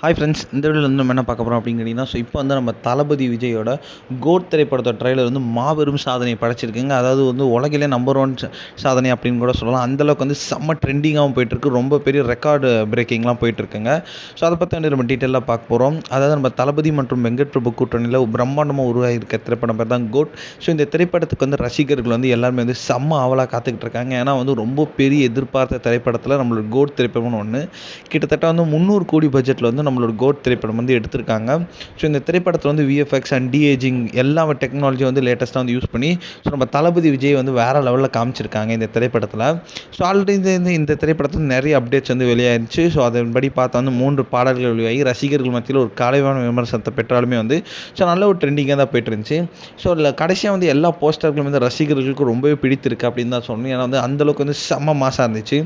Hi friends, இந்த வீடியோவில் வந்து நம்ம என்ன பார்க்க போகிறோம் அப்படின்னு கேட்டிங்கன்னா, இப்போ வந்து நம்ம தளபதி விஜயோட கோட் திரைப்படத்தோட ட்ரைலர் வந்து மாபெரும் சாதனை படைச்சிருக்குங்க. அதாவது வந்து உலகிலே நம்பர் 1 சாதனை அப்படின்னு கூட சொல்லலாம். அந்தளவுக்கு வந்து செம்ம ட்ரெண்டிங்காகவும் போயிட்டுருக்கு. ரொம்ப பெரிய ரெக்கார்டு பிரேக்கிங்லாம் போயிட்டுருக்குங்க. ஸோ அதை பற்றி வந்து நம்ம டீட்டெயிலாக பார்க்க போகிறோம். அதாவது நம்ம தளபதி மற்றும் வெங்கட் பிரபு கூட்டணியில் பிரம்மாண்டமாக உருவாகியிருக்க திரைப்படம் பேர் தான் கோட். ஸோ இந்த திரைப்படத்துக்கு வந்து ரசிகர்கள் வந்து எல்லாருமே வந்து செம்ம ஆவலாக காத்துக்கிட்டு இருக்காங்க. ஏன்னா வந்து ரொம்ப பெரிய எதிர்பார்த்த திரைப்படத்தில் நம்மளோட கோட் திரைப்படம்னு ஒன்று கிட்டத்தட்ட வந்து 300 கோடி பட்ஜெட்டில் வந்து நம்மளோட கோட் திரைப்படம் வந்து எடுத்திருக்காங்க. ஸோ இந்த திரைப்படத்தில் வந்து விஎஃப்எக்ஸ் அண்ட் டிஏஜிங் எல்லா டெக்னாலஜி வந்து லேட்டஸ்ட்டாக வந்து யூஸ் பண்ணி ஸோ நம்ம தளபதி விஜய் வந்து வேறு லெவலில் காமிச்சிருக்காங்க இந்த திரைப்படத்தில். ஸோ ஆல்ரெடி இந்த திரைப்படத்தில் நிறைய அப்டேட்ஸ் வந்து வெளியாயிருச்சு. ஸோ அதன்படி பார்த்தா வந்து 3 பாடல்கள் வெளியாகி ரசிகர்கள் மத்தியில் ஒரு கலைவான விமர்சனத்தை பெற்றாலுமே வந்து ஸோ நல்ல ஒரு ட்ரெண்டிங்காக தான் போயிட்டு இருந்துச்சு. ஸோ அதில் கடைசியாக வந்து எல்லா போஸ்டர்களும் வந்து ரசிகர்களுக்கு ரொம்பவே பிடித்திருக்கு அப்படின்னு தான் சொல்லணும். ஏன்னா வந்து அந்தளவுக்கு வந்து செம்ம மாசாக இருந்துச்சு.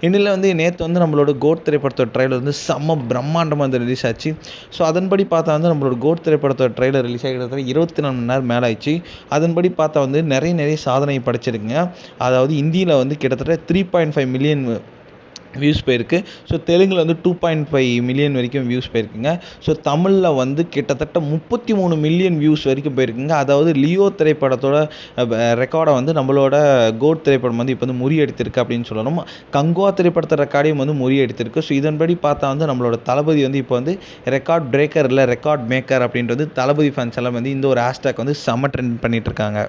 இன்னில் வந்து நேற்று வந்து நம்மளோட கோட் திரைப்படத்தோட ட்ரைலர் வந்து செம்ம பிரம்மாண்டமாக வந்து ரிலீஸ் ஆச்சு. ஸோ அதன்படி பார்த்தா வந்து நம்மளோட கோட் திரைப்படத்தோட ட்ரைலர் ரிலீஸ் ஆகி கிட்டத்தட்ட 24 மணி நேரம் மேலே ஆயிடுச்சு. அதன்படி பார்த்தா வந்து நிறைய சாதனை படைச்சிருக்குங்க. அதாவது இந்தியில் வந்து கிட்டத்தட்ட 3.5 மில்லியன் வியூஸ் போயிருக்கு. ஸோ தெலுங்கில் வந்து 2.5 மில்லியன் வரைக்கும் வியூஸ் போயிருக்குங்க. ஸோ தமிழில் வந்து கிட்டத்தட்ட 33 மில்லியன் வியூஸ் வரைக்கும் போயிருக்குங்க. அதாவது லியோ திரைப்படத்தோட ரெக்கார்டை வந்து நம்மளோட கோட் திரைப்படம் வந்து இப்போ வந்து முறியடித்திருக்கு அப்படின்னு சொல்லணும். கங்குவா திரைப்படத்தோட ரெக்கார்டையும் வந்து முறியடித்திருக்கு. ஸோ இதன்படி பார்த்தா வந்து நம்மளோட தளபதி வந்து இப்போ வந்து ரெக்கார்ட் பிரேக்கர் இல்லை ரெக்கார்ட் மேக்கர் அப்படின்றது தளபதி ஃபேன்ஸ் எல்லாம் வந்து இந்த ஒரு ஹேஷ்டேக் வந்து செம்ம ட்ரெண்ட் பண்ணிட்டு இருக்காங்க.